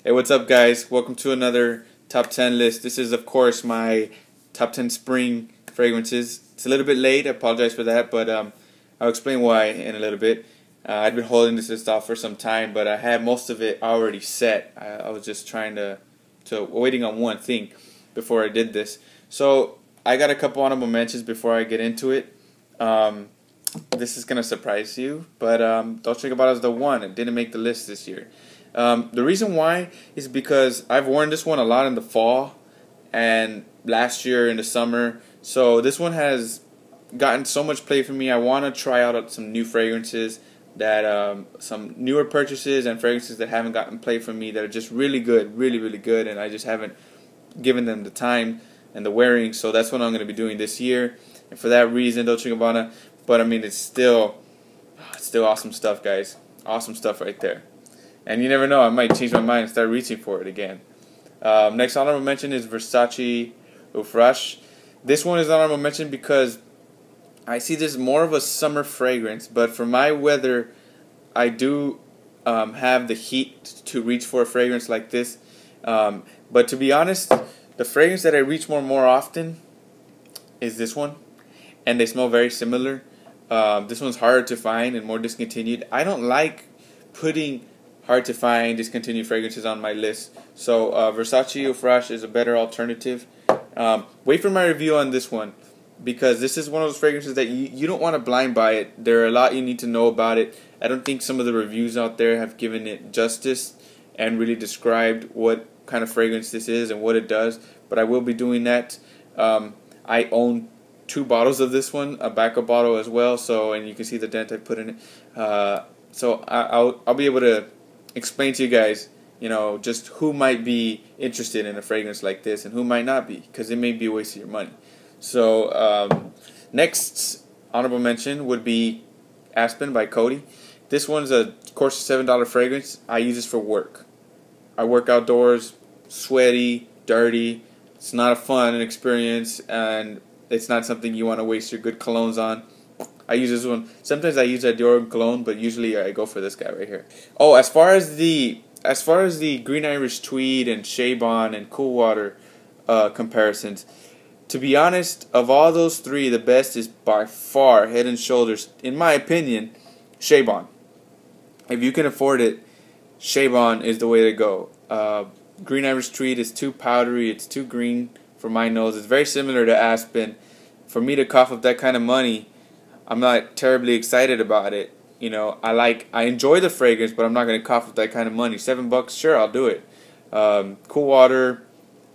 Hey, what's up, guys? Welcome to another top 10 list. This is, of course, my top 10 spring fragrances. It's a little bit late. I apologize for that, but I'll explain why in a little bit. I've been holding this list off for some time, but I had most of it already set. I was just trying to waiting on one thing before I did this. So I got a couple honorable mentions before I get into it. This is gonna surprise you, but Dolce & Gabbana is the one. It didn't make the list this year. The reason why is because I've worn this one a lot in the fall and last year in the summer. So this one has gotten so much play for me. I want to try out some new fragrances, that some newer purchases and fragrances that haven't gotten play for me that are just really good, really good, and I just haven't given them the time and the wearing. So that's what I'm going to be doing this year, and for that reason, Dolce & Gabbana. But I mean, it's still awesome stuff, guys. Awesome stuff right there. And you never know, I might change my mind and start reaching for it again. Next honorable mention is Versace Fraiche. This one is honorable mention because I see this more of a summer fragrance, but for my weather, I do have the heat to reach for a fragrance like this. But to be honest, the fragrance that I reach more often is this one, and they smell very similar. This one's harder to find and more discontinued. I don't like putting hard to find discontinued fragrances on my list, so Versace Fraiche is a better alternative. Wait for my review on this one, because this is one of those fragrances that you don't want to blind buy it. There are a lot you need to know about it. I don't think some of the reviews out there have given it justice and really described what kind of fragrance this is and what it does, but I will be doing that. I own 2 bottles of this one, a backup bottle as well, so, and you can see the dent I put in it. So I'll be able to explain to you guys, just who might be interested in a fragrance like this and who might not be, because it may be a waste of your money. So next honorable mention would be Aspen by Coty. This one's of course a $7 fragrance. I use this for work. I work outdoors, sweaty, dirty. It's not a fun experience, and it's not something you want to waste your good colognes on. I use this one. Sometimes I use a Dior cologne, but usually I go for this guy right here. Oh, as far as the Green Irish Tweed and Chez and Cool Water comparisons, to be honest, of all those 3, the best is by far, head and shoulders, in my opinion, Chez. If you can afford it, Chez is the way to go. Green Irish Tweed is too powdery. It's too green for my nose. It's very similar to Aspen. For me to cough up that kind of money, I'm not terribly excited about it. I enjoy the fragrance, but I'm not going to cough with that kind of money. $7, sure, I'll do it. Cool Water,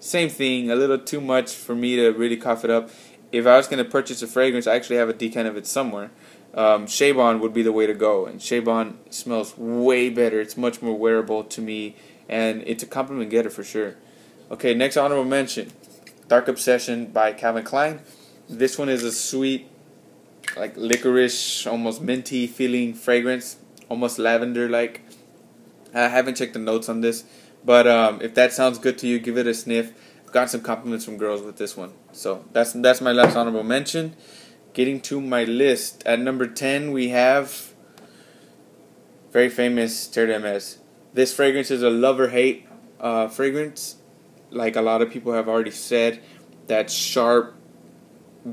same thing. A little too much for me to really cough it up. If I was going to purchase a fragrance, I actually have a decant of it somewhere. Chez would be the way to go, and Chez smells way better. It's much more wearable to me, and it's a compliment getter for sure. Okay, next honorable mention, Dark Obsession by Calvin Klein. This one is a sweet, like licorice, almost minty feeling fragrance, almost lavender like. I haven't checked the notes on this, but if that sounds good to you, give it a sniff. I've got some compliments from girls with this one. So that's my last honorable mention. Getting to my list, at number 10 we have very famous Terre D'Hermes. This fragrance is a love or hate fragrance, like a lot of people have already said. That sharp,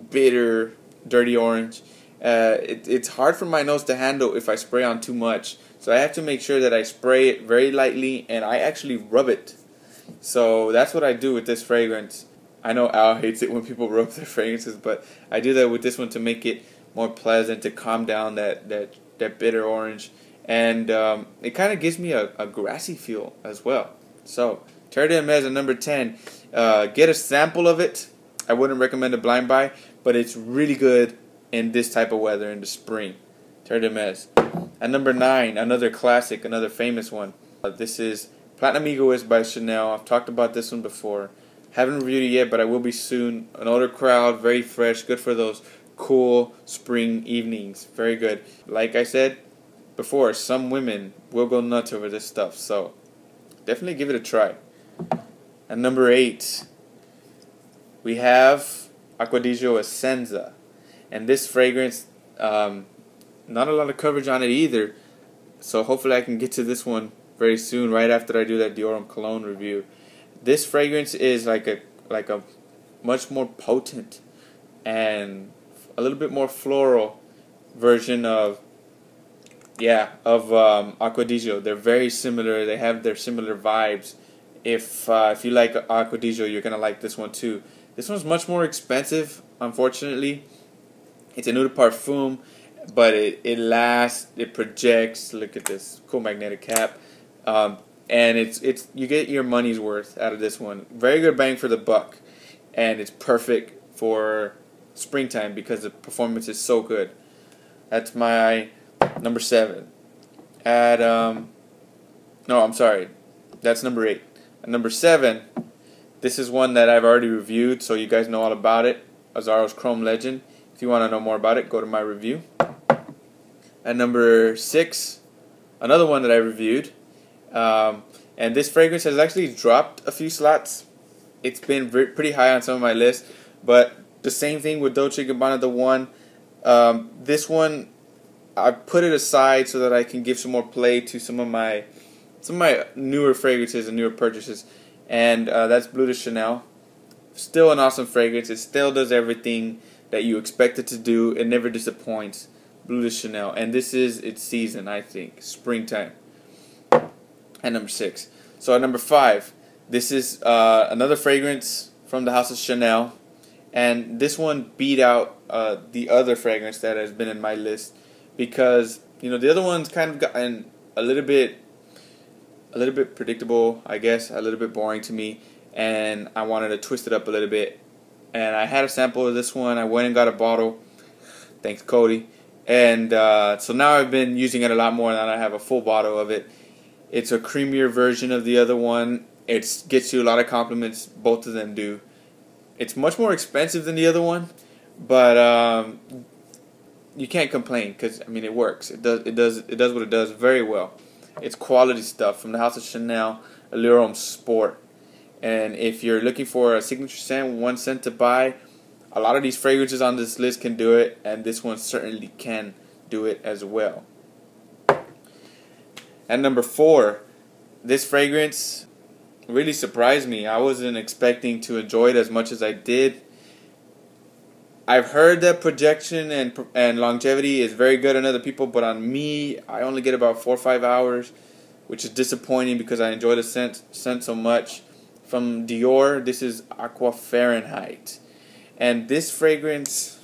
bitter, dirty orange. It's hard for my nose to handle if I spray on too much, so I have to make sure that I spray it very lightly and I actually rub it. So that's what I do with this fragrance. I know Al hates it when people rub their fragrances, but I do that with this one to make it more pleasant, to calm down that bitter orange, and it kind of gives me a grassy feel as well. So Terre D'Hermes at number 10. Get a sample of it. I wouldn't recommend a blind buy, but it's really good in this type of weather in the spring. Terre D'Hermes. At number 9, another classic, another famous one. This is Platinum Egoist by Chanel. I've talked about this one before. Haven't reviewed it yet, but I will be soon. An older crowd, very fresh, good for those cool spring evenings. Very good. Like I said before, some women will go nuts over this stuff, so definitely give it a try. At number 8, we have Aqua Essenza. And this fragrance, not a lot of coverage on it either, so hopefully I can get to this one very soon, right after I do that Dior Homme Cologne review. This fragrance is like a much more potent and a little bit more floral version of Aqua. They're very similar. They have their similar vibes. If you like Aqua, you're gonna like this one too. This one's much more expensive, unfortunately. It's a Eau de Parfum, but it lasts, it projects. Look at this cool magnetic cap, and it's you get your money's worth out of this one. Very good bang for the buck, and it's perfect for springtime because the performance is so good. That's my number 7. At no, I'm sorry, that's number 8. At number 7, this is one that I've already reviewed, so you guys know all about it. Azzaro's Chrome Legend. If you want to know more about it, go to my review. At number 6, another one that I reviewed, and this fragrance has actually dropped a few slots. It's been pretty high on some of my lists, but the same thing with Dolce & Gabbana, the one. This one, I put it aside so that I can give some more play to some of my newer fragrances and newer purchases, and that's Bleu de Chanel. Still an awesome fragrance. It still does everything that you expect it to do. It never disappoints. Bleu de Chanel, and this is its season, I think, springtime. At number 6. So at number 5, this is another fragrance from the house of Chanel, and this one beat out the other fragrance that has been in my list, because the other one's kind of gotten a little bit predictable, I guess, a little bit boring to me, and I wanted to twist it up a little bit. And I had a sample of this one. I went and got a bottle, thanks Coty, and so now I've been using it a lot more, and I have a full bottle of it. It's a creamier version of the other one. It gets you a lot of compliments. Both of them do. It's much more expensive than the other one, but you can't complain because it works. It does what it does very well. It's quality stuff from the house of Chanel, Allure Homme Sport. And if you're looking for a signature scent, one scent to buy, a lot of these fragrances on this list can do it, and this one certainly can do it as well. At number 4, this fragrance really surprised me. I wasn't expecting to enjoy it as much as I did. I've heard that projection and longevity is very good on other people, but on me, I only get about 4 or 5 hours, which is disappointing because I enjoy the scent so much. From Dior, this is Aqua Fahrenheit. And this fragrance,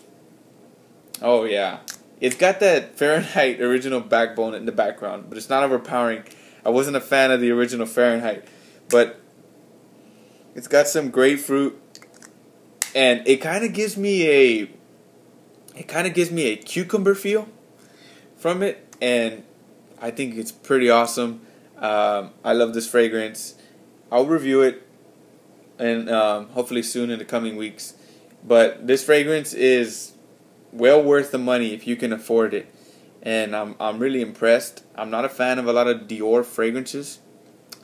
oh yeah, it's got that Fahrenheit original backbone in the background, but it's not overpowering. I wasn't a fan of the original Fahrenheit, but it's got some grapefruit, and it kind of gives me a cucumber feel from it, and I think it's pretty awesome. I love this fragrance. I'll review it, and hopefully soon in the coming weeks. But this fragrance is well worth the money if you can afford it, and I'm really impressed. I'm not a fan of a lot of Dior fragrances.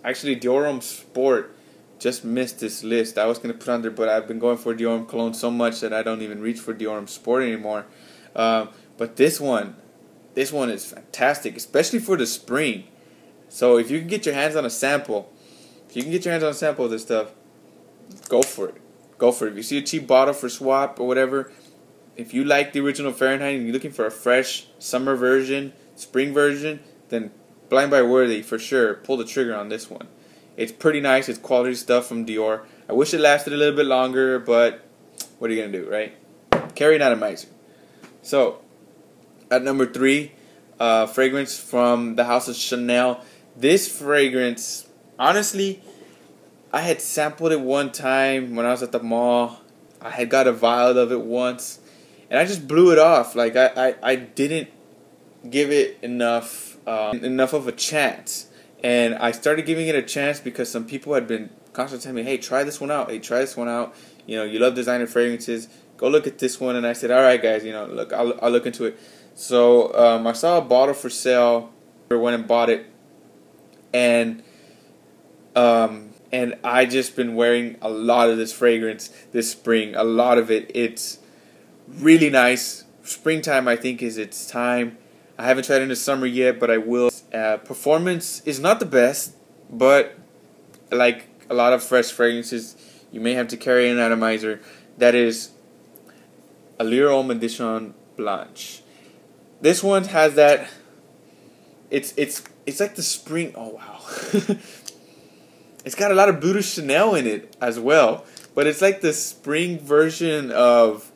Actually, Dior Homme Sport just missed this list. I was going to put on there, but I've been going for Dior Homme Cologne so much that I don't even reach for Dior Homme Sport anymore. But this one is fantastic, especially for the spring. So if you can get your hands on a sample, of this stuff, go for it. Go for it. If you see a cheap bottle for swap or whatever, if you like the original Fahrenheit and you're looking for a fresh summer version, spring version, then blind buy worthy for sure. Pull the trigger on this one. It's pretty nice. It's quality stuff from Dior. I wish it lasted a little bit longer, but what are you going to do, right? Carry an atomizer. So, at number 3, fragrance from the house of Chanel. This fragrance, honestly, I had sampled it one time when I was at the mall. I had got a vial of it once, and I just blew it off. Like I didn't give it enough of a chance. And I started giving it a chance because some people had been constantly telling me, "Hey, try this one out. Hey, try this one out. You love designer fragrances. Go look at this one." And I said, "All right, guys. Look, I'll look into it." So I saw a bottle for sale. I went and bought it, and I just been wearing a lot of this fragrance this spring. A lot of it. It's really nice. Springtime, I think, is its time. I haven't tried it in the summer yet, but I will. Performance is not the best, but like a lot of fresh fragrances, you may have to carry an atomizer. That is Allure Homme Edition Blanche. This one has that. It's like the spring. Oh wow. It's got a lot of Bleu de Chanel in it as well, but it's like the spring version of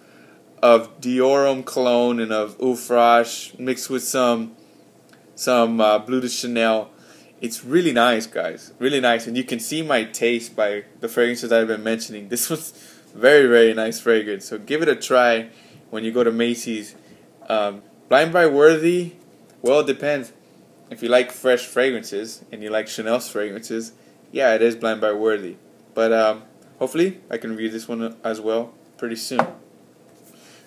Dior Cologne and of Fraiche mixed with some Bleu de Chanel. It's really nice, guys. Really nice, and you can see my taste by the fragrances I've been mentioning. This was very, very nice fragrance. So give it a try when you go to Macy's. Blind Buy worthy? Well, it depends. If you like fresh fragrances and you like Chanel's fragrances, yeah, it is blind buy worthy. But hopefully I can review this one as well pretty soon.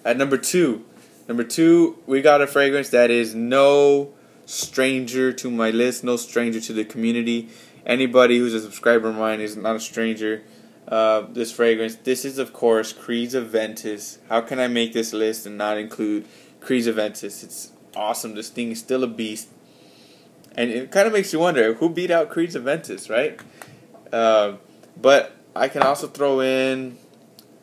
At number two, we got a fragrance that is no stranger to my list, no stranger to the community. Anybody who's a subscriber of mine is not a stranger. This fragrance, this is of course Chez Aventus. How can I make this list and not include Chez Aventus? It's awesome. This thing is still a beast. And it kind of makes you wonder, who beat out Chez Aventus, right? But I can also throw in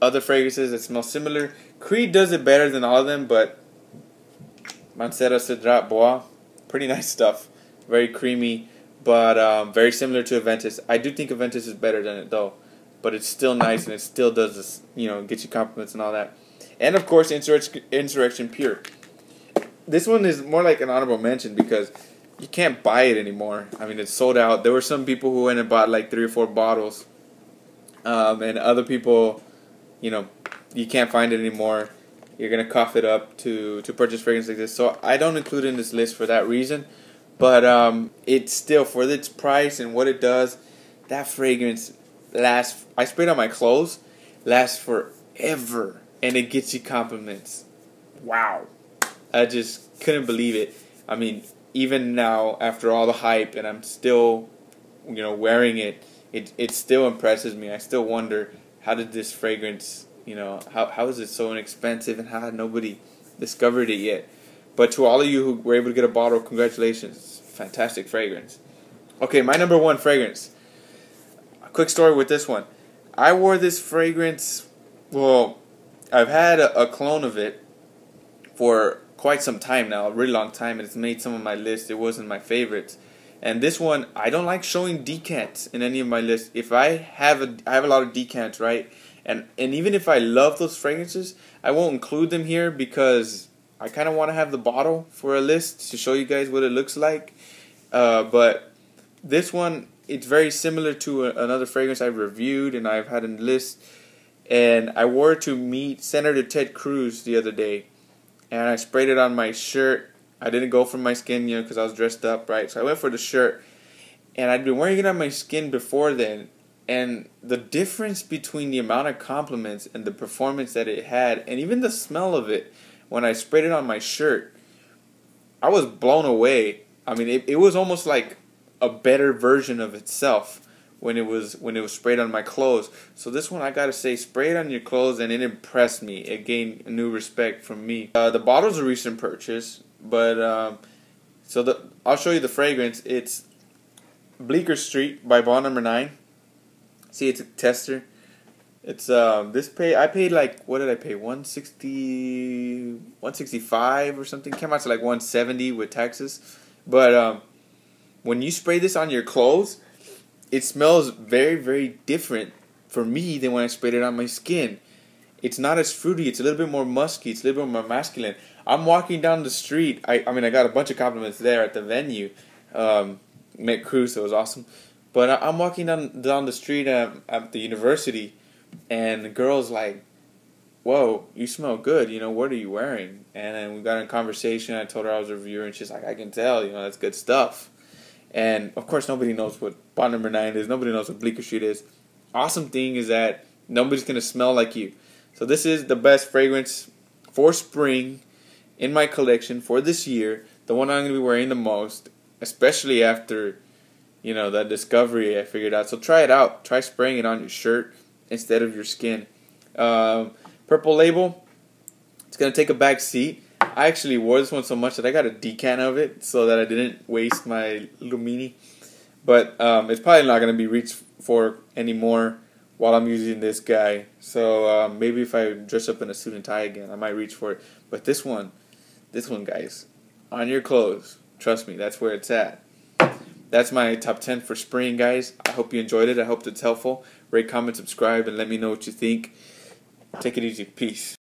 other fragrances that smell similar. Chez does it better than all of them, but Mancera Cedrat Bois, pretty nice stuff. Very creamy, but very similar to Aventus. I do think Aventus is better than it, though. But it's still nice, and it still does this, get you compliments and all that. And, of course, Insurrection Pure. This one is more like an honorable mention because you can't buy it anymore. I mean, it's sold out. There were some people who went and bought like 3 or 4 bottles. And other people, you can't find it anymore. You're going to cough it up to purchase fragrance like this. So I don't include it in this list for that reason. But it's still, for its price and what it does, that fragrance lasts. I sprayed on my clothes, lasts forever. And it gets you compliments. Wow. I just couldn't believe it. I mean, even now, after all the hype, and I'm still, wearing it, it still impresses me. I still wonder, how did this fragrance, how is it so inexpensive, and how had nobody discovered it yet? But to all of you who were able to get a bottle, congratulations. Fantastic fragrance. Okay, my number 1 fragrance. A quick story with this one. I wore this fragrance, well, I've had a clone of it for quite some time now, a really long time, and it's made some of my lists. It wasn't my favorites. And this one, I don't like showing decants in any of my lists. If I have a lot of decants, right? And even if I love those fragrances, I won't include them here because I kind of want to have the bottle for a list to show you guys what it looks like. But this one, it's very similar to another fragrance I've reviewed and I've had in the list. And I wore it to meet Senator Ted Cruz the other day. And I sprayed it on my shirt. I didn't go for my skin, because I was dressed up, right? So I went for the shirt. And I'd been wearing it on my skin before then. And the difference between the amount of compliments and the performance that it had, and even the smell of it, when I sprayed it on my shirt, I was blown away. I mean, it was almost like a better version of itself when it was sprayed on my clothes. So this one, I gotta say, spray it on your clothes, and it impressed me. It gained a new respect from me. The bottle's a recent purchase, but I'll show you the fragrance. It's Bleecker St by Bond Number 9. See, it's a tester. It's I paid like, what did I pay? 165 or something. Came out to like 170 with taxes. But when you spray this on your clothes, it smells very, very different for me than when I sprayed it on my skin. It's not as fruity. It's a little bit more musky. It's a little bit more masculine. I'm walking down the street. I got a bunch of compliments there at the venue. Met Cruz, so it was awesome. But I'm walking down the street at the university, and the girl's like, "Whoa, you smell good. What are you wearing?" And then we got in conversation. I told her I was a reviewer, and she's like, "I can tell. That's good stuff." And, of course, nobody knows what Bond Number 9 is. Nobody knows what Bleecker St is. Awesome thing is that nobody's going to smell like you. So this is the best fragrance for spring in my collection for this year. The one I'm going to be wearing the most, especially after, that discovery I figured out. So try it out. Try spraying it on your shirt instead of your skin. Purple Label, it's going to take a back seat. I actually wore this one so much that I got a decant of it so that I didn't waste my little mini. But it's probably not going to be reached for anymore while I'm using this guy. So maybe if I dress up in a suit and tie again, I might reach for it. But this one, guys, on your clothes, trust me, that's where it's at. That's my top 10 for spring, guys. I hope you enjoyed it. I hope it's helpful. Rate, comment, subscribe, and let me know what you think. Take it easy. Peace.